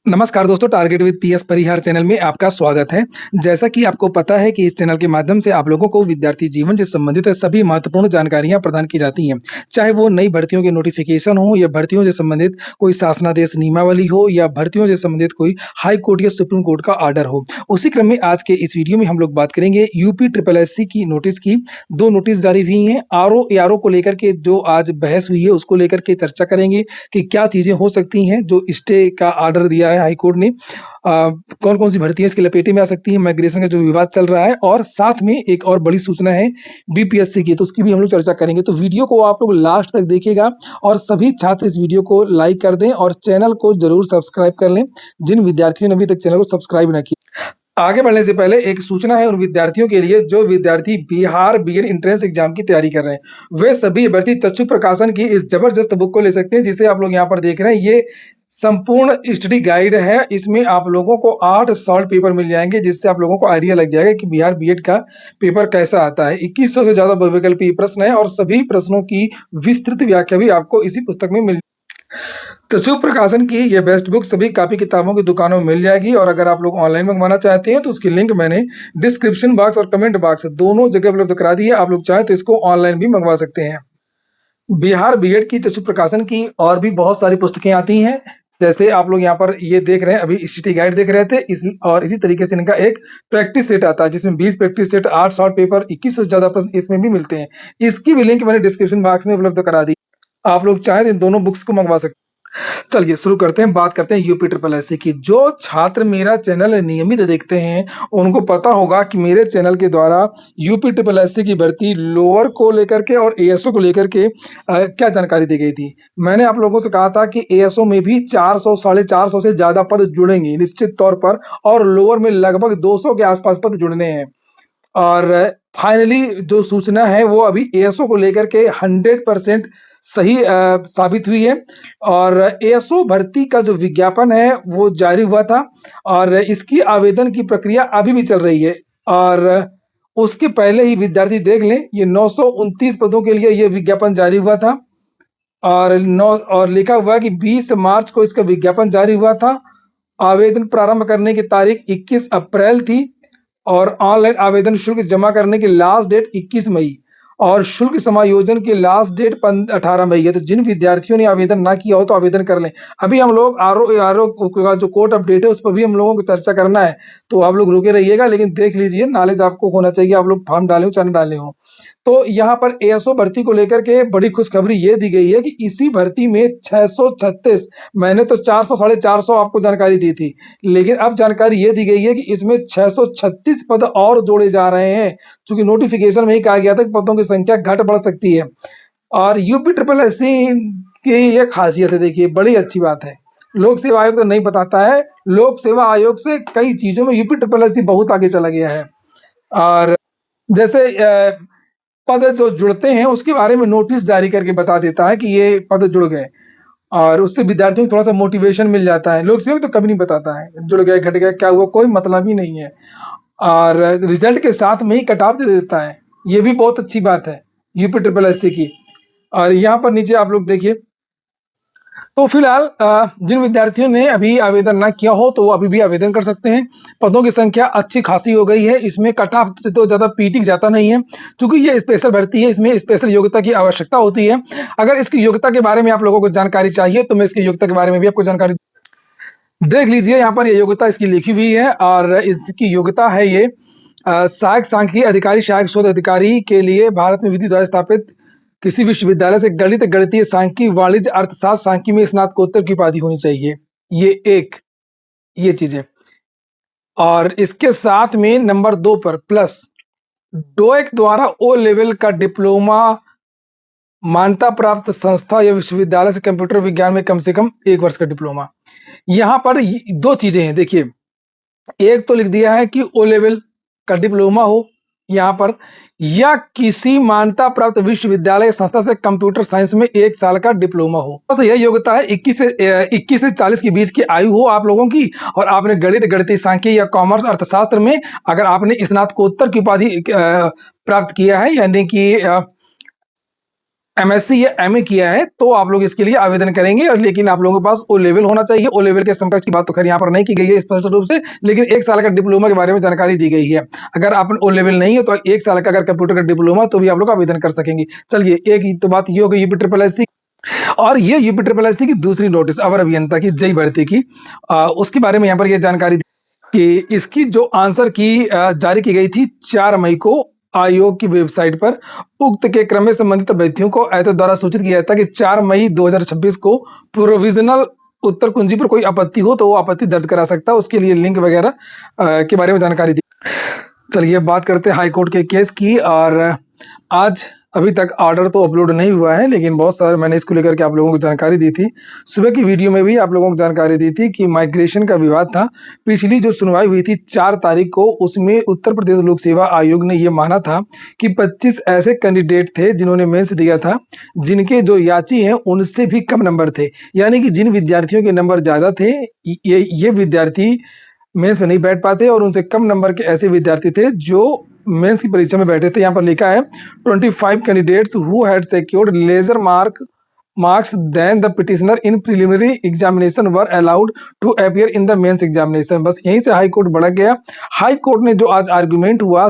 नमस्कार दोस्तों, target with PS Parihar channel में आपका स्वागत है। जैसा कि आपको पता है कि इस चैनल के माध्यम से आप लोगों को विद्यार्थी जीवन से संबंधित सभी महत्वपूर्ण जानकारियाँ प्रदान की जाती हैं। चाहे वो नई भर्तियों के नोटिफ़िकेशन हो या भर्तियों से संबंधित कोई शासनादेश नियमावली हो या भर्तियों से संबंधित कोई हाई कोर्ट या सुप्रीम कोर्ट का ऑर्डर हो। उसी क्रम में आज के इस वीडियो में हम लोग बात करेंगे यूपी ट्रिपल एससी की नोटिस की। 2 नोटिस जारी हुई हैं। आरओ, एआरओ को लेकर के जो आज बहस हुई है उसको लेकर के चर्चा करेंगे कि क्या चीज़ें हो सकती हैं जो स्टे का ऑर्डर दिया है हाई कोर्ट ने। कौन-कौन सी भर्तियाँ इसकी लपेटे में आ सकती हैं, माइग्रेशन का जो विवाद चल रहा है और साथ में एक और बड़ी सूचना है बीपीएससी की, तो उसकी भी हम लोग चर्चा करेंगे। तो वीडियो को आप लोग लास्ट तक देखिएगा और सभी छात्र इस वीडियो को लाइक कर दें और चैनल को ज़रूर सब्सक्राइब कर लें, जिन विद्यार्थियों ने अभी तक चैनल को सब्सक्राइब ना किया। आगे बढ़ने से पहले एक सूचना है उन विद्यार्थियों के लिए जो विद्यार्थी बिहार बीएड एंट्रेंस एग्जाम की तैयारी कर रहे हैं। वे सभी अभ्यर्थी चक्षु प्रकाशन की इस जबरदस्त बुक को ले सकते हैं जिसे आप लोग यहाँ पर देख रहे हैं। ये संपूर्ण स्टडी गाइड है। इसमें आप लोगों को 8 सॉल्व पेपर मिल जाएंगे जिससे आप लोगों को आइडिया लग जाएगा कि बिहार बीएड का पेपर कैसा आता है। 2100 से ज्यादा बहुविकल्पीय प्रश्न है और सभी प्रश्नों की विस्तृत व्याख्या भी आपको इसी पुस्तक में मिल। कछुप प्रकाशन की ये बेस्ट बुक सभी कॉपी किताबों की दुकानों में मिल जाएगी और अगर आप लोग ऑनलाइन मंगवाना चाहते हैं तो उसकी लिंक मैंने डिस्क्रिप्शन बॉक्स और कमेंट बॉक्स दोनों जगह उपलब्ध करा दी है। आप लोग चाहें तो इसको ऑनलाइन भी मंगवा सकते हैं। बिहार बीएड की चक्षु प्रकाशन की और भी बहुत सारी पुस्तकें आती हैं, जैसे आप लोग यहाँ पर ये देख रहे हैं, अभी स्टडी गाइड देख रहे थे और इसी तरीके से इनका एक प्रैक्टिस सेट आता है जिसमें 20 प्रैक्टिस सेट, 8 शॉर्ट पेपर, 21 से ज्यादा प्रश्न इसमें भी मिलते हैं। इसकी भी लिंक मैंने डिस्क्रिप्शन बॉक्स में उपलब्ध करा दी। आप लोग चाहें तो इन दोनों बुक्स को मंगवा सकते हैं। चलिए शुरू करते हैं, बात करते हैं यूपी ट्रिपल एससी की। जो छात्र मेरा चैनल नियमित देखते हैं उनको पता होगा कि मेरे चैनल के द्वारा यूपी ट्रिपल एससी की भर्ती लोअर को लेकर के और एएसओ को लेकर के क्या जानकारी दी गई थी। मैंने आप लोगों से कहा था कि एएसओ में भी 400 450 से ज्यादा पद जुड़ेंगे निश्चित तौर पर और लोअर में लगभग 200 के आसपास पद जुड़ने हैं। और फाइनली जो सूचना है वो अभी एएसओ को लेकर के 100% सही साबित हुई है और एएसओ भर्ती का जो विज्ञापन है वो जारी हुआ था और इसकी आवेदन की प्रक्रिया अभी भी चल रही है। और उसके पहले ही विद्यार्थी देख लें, ये 929 पदों के लिए ये विज्ञापन जारी हुआ था और लिखा हुआ है कि 20 मार्च को इसका विज्ञापन जारी हुआ था। आवेदन प्रारंभ करने की तारीख 21 अप्रैल थी और ऑनलाइन आवेदन शुल्क जमा करने की लास्ट डेट 21 मई और शुल्क समायोजन की लास्ट डेट 18 मई है। तो जिन विद्यार्थियों ने आवेदन ना किया हो तो आवेदन कर लें। अभी हम लोग आरओ का जो कोर्ट अपडेट है उस पर भी हम लोगों को चर्चा करना है, तो आप लोग रुके रहिएगा, लेकिन देख लीजिए, नॉलेज आपको होना चाहिए। आप लोग फॉर्म डाले हो चाहे डाले हो। तो यहाँ पर एएसओ भर्ती को लेकर के बड़ी खुशखबरी ये दी गई है कि इसी भर्ती में 636, मैंने तो 400 साढ़े 400 आपको जानकारी दी थी, लेकिन अब जानकारी ये दी गई है कि इसमें 636 पद और जोड़े जा रहे हैं, क्योंकि नोटिफिकेशन में ही कहा गया था कि पदों की संख्या घट बढ़ सकती है। और यूपी ट्रिपल एससी की ये खासियत है, देखिए बड़ी अच्छी बात है। लोक सेवा आयोग तो नहीं बताता है, लोक सेवा आयोग से कई चीजों में यूपी ट्रिपल एससी बहुत आगे चला गया है। और जैसे पद जो जुड़ते हैं उसके बारे में नोटिस जारी करके बता देता है कि ये पद जुड़ गए और उससे विद्यार्थियों को थोड़ा सा मोटिवेशन मिल जाता है। लोक सेवक तो कभी नहीं बताता है जुड़ गए घट गए क्या हुआ, कोई मतलब ही नहीं है और रिजल्ट के साथ में ही कट ऑफ दे देता है। ये भी बहुत अच्छी बात है यूपी ट्रिपल एससी की। और यहाँ पर नीचे आप लोग देखिए, तो फिलहाल जिन विद्यार्थियों ने अभी आवेदन ना किया हो तो वो अभी भी आवेदन कर सकते हैं। पदों की संख्या अच्छी खासी हो गई है, इसमें कट ऑफ तो ज़्यादा पीटी जाता नहीं है क्योंकि ये स्पेशल भर्ती है, इसमें स्पेशल योग्यता की आवश्यकता होती है। अगर इसकी योग्यता के बारे में आप लोगों को जानकारी चाहिए तो मैं इसकी योग्यता के बारे में भी आपको जानकारी देख लीजिए। यहाँ पर ये योग्यता इसकी लिखी हुई है और इसकी योग्यता है ये सहायक सांख्यिकी अधिकारी, सहायक शोध अधिकारी के लिए भारत में विधि द्वारा स्थापित किसी विश्वविद्यालय से गणित, गणितीय सांख्यिकी, वाणिज्य, अर्थशास्त्र, सांख्यिकी में स्नातकोत्तर की उपाधि होनी चाहिए। ये चीज है। और इसके साथ में नंबर 2 पर प्लस डोएक द्वारा ओ लेवल का डिप्लोमा मान्यता प्राप्त संस्था या विश्वविद्यालय से कंप्यूटर विज्ञान में कम से कम 1 वर्ष का डिप्लोमा। यहाँ पर 2 चीजें हैं, देखिए, एक तो लिख दिया है कि ओ लेवल का डिप्लोमा हो यहाँ पर, या किसी मान्यता प्राप्त विश्वविद्यालय संस्था से कंप्यूटर साइंस में 1 साल का डिप्लोमा हो। बस यह योग्यता है। 21 से 40 के बीच की आयु हो आप लोगों की और आपने गणित, गणितीय सांख्यिकी या कॉमर्स, अर्थशास्त्र में अगर आपने स्नातकोत्तर की उपाधि प्राप्त किया है, यानी कि एमएससी या एमए किया है तो आप लोग इसके लिए आवेदन करेंगे, और लेकिन आप लोगों के पास ओ लेवल होना चाहिए। ओ लेवल के समकक्ष की बात तो खैर यहाँ पर नहीं की गई है स्पष्ट रूप से, लेकिन 1 साल का डिप्लोमा के बारे में जानकारी दी गई है। अगर आप ओ लेवल नहीं है तो 1 साल का अगर कंप्यूटर का डिप्लोमा तो भी आप लोग आवेदन कर सकेंगे। चलिए, एक तो बात ये हो गई यूपी ट्रिपल एससी, और ये यूपी ट्रिपल एससी की दूसरी नोटिस अवर अभियंता की जेई भर्ती की, उसके बारे में यहाँ पर ये जानकारी कि इसकी जो आंसर की जारी की गई थी 4 मई को आयोग की वेबसाइट पर। उक्त के क्रम में संबंधित अभ्यर्थियों को आयोग द्वारा सूचित किया था कि 4 मई 2026 को प्रोविजनल उत्तर कुंजी पर कोई आपत्ति हो तो वो आपत्ति दर्ज करा सकता है। उसके लिए लिंक वगैरह के बारे में जानकारी दी। चलिए बात करते हैं हाईकोर्ट के केस की। और आज अभी तक ऑर्डर तो अपलोड नहीं हुआ है, लेकिन बहुत सारे मैंने इसको लेकर के आप लोगों को जानकारी दी थी। सुबह की वीडियो में भी आप लोगों को जानकारी दी थी कि माइग्रेशन का विवाद था। पिछली जो सुनवाई हुई थी 4 तारीख को, उसमें उत्तर प्रदेश लोक सेवा आयोग ने ये माना था कि 25 ऐसे कैंडिडेट थे जिन्होंने मेंस दिया था, जिनके जो याची हैं उनसे भी कम नंबर थे। यानी कि जिन विद्यार्थियों के नंबर ज़्यादा थे, ये विद्यार्थी मेंस में नहीं बैठ पाते, और उनसे कम नंबर के ऐसे विद्यार्थी थे जो मेंस की परीक्षा में बैठे थे। यहाँ पर लिखा है 25 candidates who had secured lesser marks than the petitioner in preliminary examination were allowed to appear in the mains examination. बस यहीं से हाई कोर्ट बढ़ गया। हाई कोर्ट ने जो आज आर्गुमेंट हुआ,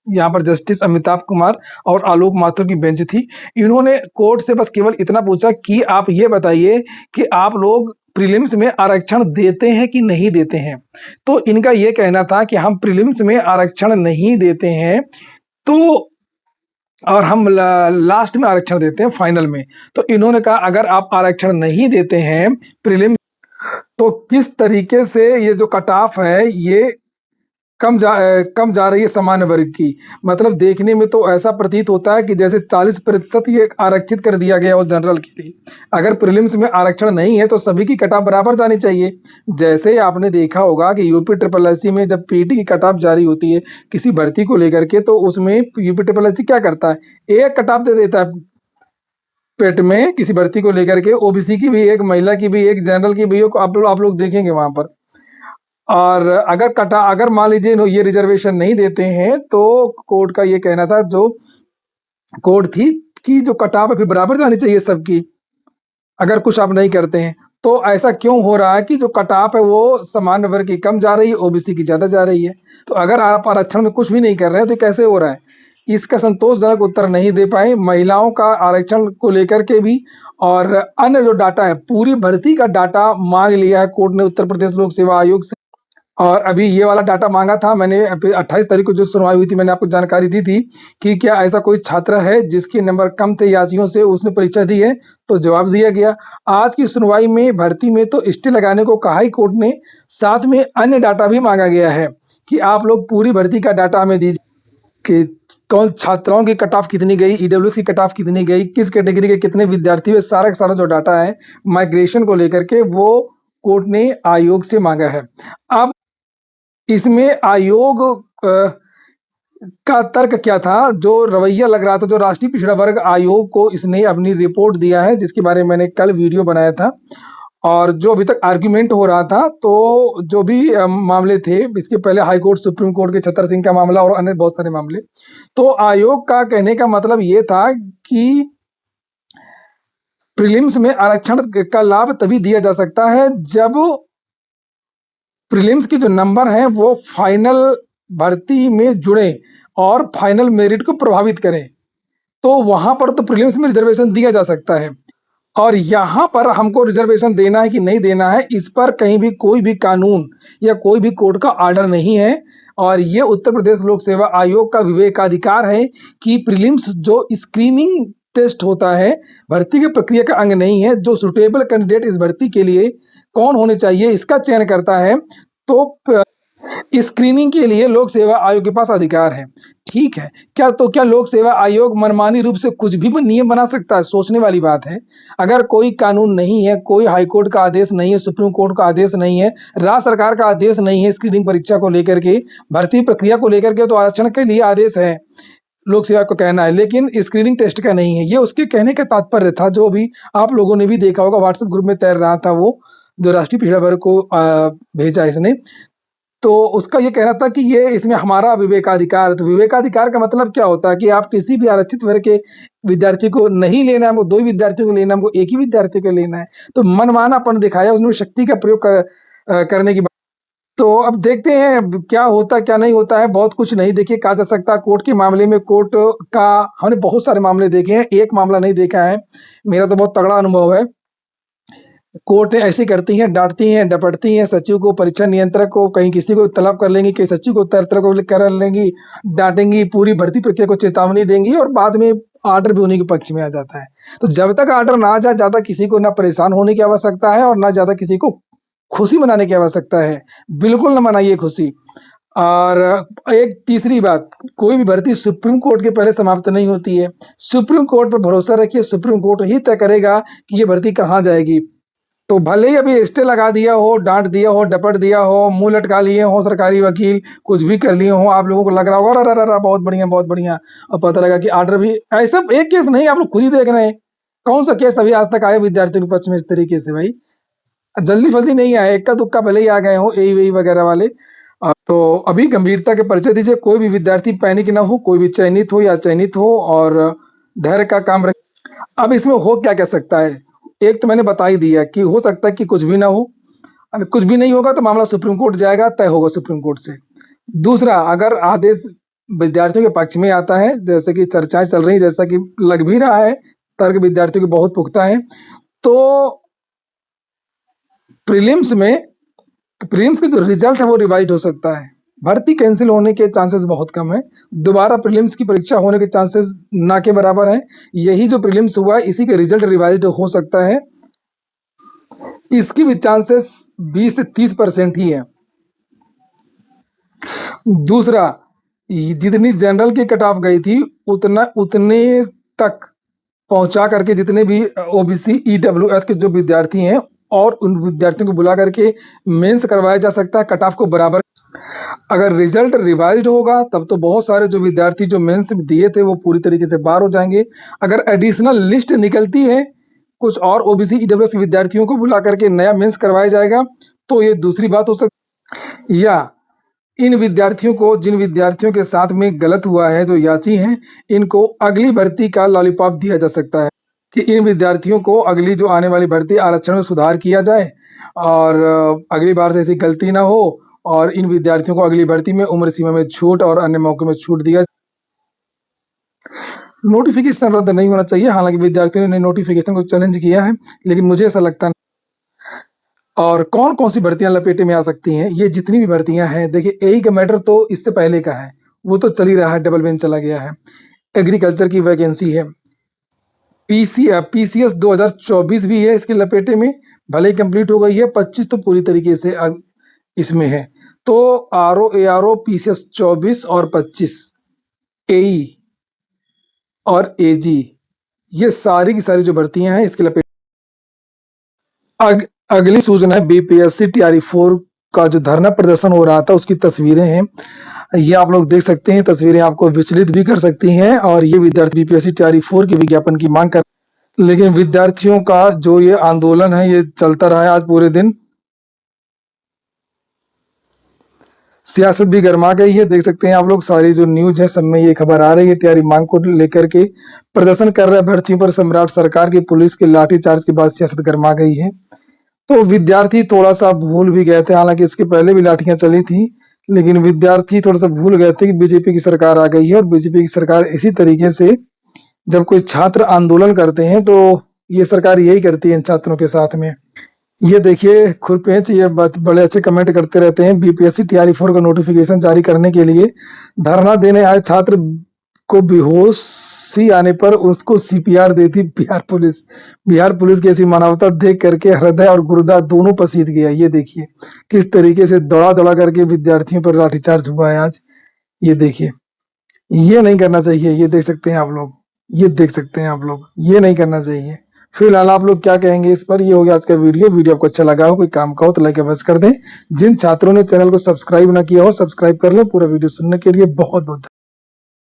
यहाँ पर जस्टिस अमिताभ कुमार और आलोक माथुर की बेंच थी, इन्होंने कोर्ट से बस केवल इतना पूछा कि आप ये बताइए कि आप लोग प्रीलिम्स में आरक्षण देते हैं कि नहीं देते हैं। तो इनका ये कहना था कि हम प्रीलिम्स में आरक्षण नहीं देते हैं, तो और हम लास्ट में आरक्षण देते हैं फाइनल में। तो इन्होंने कहा अगर आप आरक्षण नहीं देते हैं प्रीलिम्स, तो किस तरीके से ये जो कट ऑफ है ये कम जा रही है सामान्य वर्ग की। मतलब देखने में तो ऐसा प्रतीत होता है कि जैसे 40% ये आरक्षित कर दिया गया हो जनरल के लिए। अगर प्रीलिम्स में आरक्षण नहीं है तो सभी की कट ऑफ बराबर जानी चाहिए। जैसे आपने देखा होगा कि यूपी ट्रिपल एससी में जब पीटी की कट ऑफ जारी होती है किसी भर्ती को लेकर के, तो उसमें यूपी ट्रिपल एससी क्या करता है, एक कट ऑफ दे देता है पेट में किसी भर्ती को लेकर के, ओबीसी की भी एक, महिला की भी एक, जनरल की भी एक, आप लोग देखेंगे वहां पर। और अगर मान लीजिए ये रिजर्वेशन नहीं देते हैं तो कोर्ट का ये कहना था, जो कोर्ट थी, कि जो कट ऑफ है फिर बराबर जानी चाहिए सबकी, अगर कुछ आप नहीं करते हैं। तो ऐसा क्यों हो रहा है कि जो कट ऑफ है वो सामान्य वर्ग की कम जा रही है, ओबीसी की ज़्यादा जा रही है। तो अगर आप आरक्षण में कुछ भी नहीं कर रहे हैं तो कैसे हो रहा है, इसका संतोषजनक उत्तर नहीं दे पाए। महिलाओं का आरक्षण को लेकर के भी और अन्य जो डाटा है, पूरी भर्ती का डाटा मांग लिया है कोर्ट ने उत्तर प्रदेश लोक सेवा आयोग से। और अभी ये वाला डाटा मांगा था मैंने 28 तारीख को जो सुनवाई हुई थी, मैंने आपको जानकारी दी थी कि क्या ऐसा कोई छात्र है जिसके नंबर कम थे याचियों से, उसने परीक्षा दी है, तो जवाब दिया गया। आज की सुनवाई में भर्ती में तो स्टे लगाने को कहा ही कोर्ट ने, साथ में अन्य डाटा भी मांगा गया है कि आप लोग पूरी भर्ती का डाटा हमें दीजिए कि कौन छात्राओं की कट ऑफ कितनी गई, ईडब्ल्यूएस की कट ऑफ कितनी गई, किस कैटेगरी के कितने विद्यार्थी हुए, सारा का सारा जो डाटा है माइग्रेशन को लेकर के वो कोर्ट ने आयोग से मांगा है। अब इसमें आयोग का तर्क क्या था, जो रवैया लग रहा था, जो राष्ट्रीय पिछड़ा वर्ग आयोग को इसने अपनी रिपोर्ट दिया है, जिसके बारे में मैंने कल वीडियो बनाया था, और जो अभी तक आर्ग्यूमेंट हो रहा था, तो जो भी मामले थे, इसके पहले हाई कोर्ट, सुप्रीम कोर्ट के छतर सिंह का मामला और अन्य बहुत सारे मामले, तो आयोग का कहने का मतलब ये था कि प्रीलिम्स में आरक्षण का लाभ तभी दिया जा सकता है जब प्रीलिम्स के जो नंबर हैं वो फाइनल भर्ती में जुड़े और फाइनल मेरिट को प्रभावित करें, तो वहां पर तो प्रीलिम्स में रिजर्वेशन दिया जा सकता है। और यहाँ पर हमको रिजर्वेशन देना है कि नहीं देना है, इस पर कहीं भी कोई भी कानून या कोई भी कोर्ट का ऑर्डर नहीं है। और ये उत्तर प्रदेश लोक सेवा आयोग का विवेकाधिकार है कि प्रीलिम्स जो स्क्रीनिंग टेस्ट होता है, भर्ती की प्रक्रिया का अंग नहीं है। जो सुटेबल कैंडिडेट इस भर्ती के लिए कौन होने चाहिए इसका चयन करता है, तो स्क्रीनिंग के लिए लोक सेवा आयोग के पास अधिकार है। ठीक है, क्या लोक सेवा आयोग मनमानी रूप से कुछ भी नियम बना सकता है? सोचने वाली बात है। अगर कोई कानून नहीं है, कोई हाई कोर्ट का आदेश नहीं है, सुप्रीम कोर्ट का आदेश नहीं है, राज्य सरकार का आदेश नहीं है स्क्रीनिंग परीक्षा को लेकर के, भर्ती प्रक्रिया को लेकर के, तो आरक्षण के लिए आदेश है, लोक सेवा को कहना है, लेकिन स्क्रीनिंग टेस्ट का नहीं है। ये उसके कहने का तात्पर्य था, जो भी आप लोगों ने भी देखा होगा व्हाट्सएप ग्रुप में तैर रहा था, वो जो राष्ट्रीय पिछड़ा वर्ग को भेजा इसने। तो उसका ये कहना था कि ये इसमें हमारा विवेकाधिकार है। तो विवेकाधिकार का मतलब क्या होता है कि आप किसी भी आरक्षित वर्ग के विद्यार्थी को नहीं लेना है, हमको 2 ही विद्यार्थियों को लेना है, हमको एक ही विद्यार्थी को लेना है। तो मनमानापन दिखाया, उसमें शक्ति का प्रयोग करने की बात। तो अब देखते हैं क्या होता क्या नहीं होता है। बहुत कुछ नहीं देखिए कहा जा सकता। कोर्ट के मामले में कोर्ट का हमने बहुत सारे मामले देखे हैं, एक मामला नहीं देखा है। मेरा तो बहुत तगड़ा अनुभव है। कोर्ट ऐसी करती हैं, डांटती हैं, डपटती हैं सचिव को, परीक्षा नियंत्रक को, कहीं किसी को तलब कर लेंगी, कहीं सचिव को तलब कर लेंगी, डांटेंगी, पूरी भर्ती प्रक्रिया को चेतावनी देंगी और बाद में आर्डर भी उन्हीं के पक्ष में आ जाता है। तो जब तक आर्डर ना आ जाए, ज़्यादा किसी को ना परेशान होने की आवश्यकता है और ना ज़्यादा किसी को खुशी मनाने की आवश्यकता है। बिल्कुल ना मनाइए खुशी। और एक तीसरी बात, कोई भी भर्ती सुप्रीम कोर्ट के पहले समाप्त नहीं होती है। सुप्रीम कोर्ट पर भरोसा रखिए, सुप्रीम कोर्ट ही तय करेगा कि ये भर्ती कहाँ जाएगी। तो भले ही अभी स्टे लगा दिया हो, डांट दिया हो, डपट दिया हो, मुंह लटका लिए हो सरकारी वकील, कुछ भी कर लिए हो, आप लोगों को लग रहा होगा अरे अरे बहुत बढ़िया बहुत बढ़िया, और पता लगा कि आर्डर भी ऐसा एक केस नहीं, आप लोग खुद ही देख रहे हैं। कौन सा केस अभी आज तक आए विद्यार्थियों के पक्ष में इस तरीके से? भाई जल्दी फल्दी नहीं आए, इक्का दुक्का भले ही आ गए हो एई वेई वगैरह वाले। तो अभी गंभीरता के परिचय दीजिए, कोई भी विद्यार्थी पैनिक ना हो, कोई भी चयनित हो या चयनित हो, और धैर्य का काम रख। अब इसमें हो क्या कह सकता है? एक तो मैंने बता ही दिया कि हो सकता है कि कुछ भी ना हो, अगर कुछ भी नहीं होगा तो मामला सुप्रीम कोर्ट जाएगा, तय होगा सुप्रीम कोर्ट से। दूसरा, अगर आदेश विद्यार्थियों के पक्ष में आता है, जैसे कि चर्चाएं चल रही, जैसा कि लग भी रहा है, तर्क विद्यार्थियों के बहुत पुख्ता है, तो प्रीलिम्स के जो रिजल्ट है वो रिवाइज हो सकता है। भर्ती कैंसिल होने के चांसेस बहुत कम है। दोबारा प्रीलिम्स की परीक्षा होने के चांसेस ना के बराबर हैं। यही जो प्रीलिम्स हुआ है, इसी के रिजल्ट रिवाइज हो सकता है। इसकी भी चांसेस 20 से 30% ही है। दूसरा, जितनी जनरल की कट ऑफ गई थी उतने तक पहुंचा करके जितने भी ओबीसी ईडब्ल्यूएस के जो विद्यार्थी हैं, और उन विद्यार्थियों को बुला करके मेंस करवाया जा सकता है कट ऑफ को बराबर। अगर रिजल्ट रिवाइज्ड होगा तब तो बहुत सारे जो विद्यार्थी जो मेंस दिए थे वो पूरी तरीके से बाहर हो जाएंगे। अगर एडिशनल लिस्ट निकलती है, कुछ और ओबीसी ईडब्ल्यूएस विद्यार्थियों को बुला करके नया मेंस करवाया जाएगा, तो ये दूसरी बात हो सकती। या इन विद्यार्थियों को, जिन विद्यार्थियों के साथ में गलत हुआ है, जो याची हैं, इनको अगली भर्ती का लॉलीपॉप दिया जा सकता है कि इन विद्यार्थियों को अगली जो आने वाली भर्ती आरक्षण में सुधार किया जाए और अगली बार से ऐसी गलती ना हो, और इन विद्यार्थियों को अगली भर्ती में उम्र सीमा में छूट और अन्य मौकों में छूट दिया। नोटिफिकेशन रद्द नहीं होना चाहिए। हालांकि विद्यार्थियों ने नोटिफिकेशन को चैलेंज किया है, लेकिन मुझे ऐसा लगता नहीं। और कौन कौन सी भर्तियां लपेटे में आ सकती हैं? ये जितनी भी भर्तियां हैं, देखिए एई का मैटर तो इससे पहले का है, वो तो चल ही रहा है, डबल बेंच चला गया है। एग्रीकल्चर की वैकेंसी है, पीसीएस 2024 भी है इसके लपेटे में, भले ही कंप्लीट हो गई है, 25 तो पूरी तरीके से इसमें है। तो आरओ एआरओ पीसीएस 24 और 25, एई और एजी, ये सारी की सारी जो भर्तियां हैं इसके लपेटे। अगली सूचना है बीपीएससी टीआरई 4 का जो धरना प्रदर्शन हो रहा था, उसकी तस्वीरें हैं। ये आप लोग देख सकते हैं, तस्वीरें आपको विचलित भी कर सकती हैं। और ये विद्यार्थी बीपीएससी टीआरई 4 के विज्ञापन की मांग कर, लेकिन विद्यार्थियों का जो ये आंदोलन है ये चलता रहा है आज पूरे दिन। सियासत भी गर्मा गई है, देख सकते हैं आप लोग, सारी जो न्यूज है सब में ये खबर आ रही है। टीआरई मांग को लेकर के प्रदर्शन कर रहे भर्तियों पर सम्राट सरकार की पुलिस के लाठीचार्ज के बाद सियासत गर्मा गई है। तो विद्यार्थी थोड़ा सा भूल भी गए थे, हालांकि इसके पहले भी लाठियां चली थी, लेकिन विद्यार्थी थोड़ा सा भूल गए थे कि बीजेपी की सरकार आ गई है। और बीजेपी की सरकार इसी तरीके से जब कोई छात्र आंदोलन करते हैं तो ये सरकार यही करती है इन छात्रों के साथ में। ये देखिए खुरपेच, ये बड़े अच्छे कमेंट करते रहते हैं। बीपीएससी टीआरई 4 का नोटिफिकेशन जारी करने के लिए धरना देने आए छात्र को बेहोशी आने पर उसको सीपीआर देती बिहार पुलिस। बिहार पुलिस की ऐसी मानवता देख करके हृदय और गुर्दा दोनों पसीज गया। ये देखिए किस तरीके से दौड़ा दौड़ा करके विद्यार्थियों पर लाठीचार्ज हुआ है आज। ये देखिए, ये नहीं करना चाहिए। ये देख सकते हैं आप लोग, ये देख सकते हैं आप लोग, ये नहीं करना चाहिए। फिलहाल आप लोग क्या कहेंगे इस पर? ये हो गया आज का वीडियो आपको अच्छा लगा हो, कोई काम का हो तो लाइक अवश्य कर दें। जिन छात्रों ने चैनल को सब्सक्राइब ना किया हो, सब्सक्राइब कर लें। पूरा वीडियो सुनने के लिए बहुत बहुत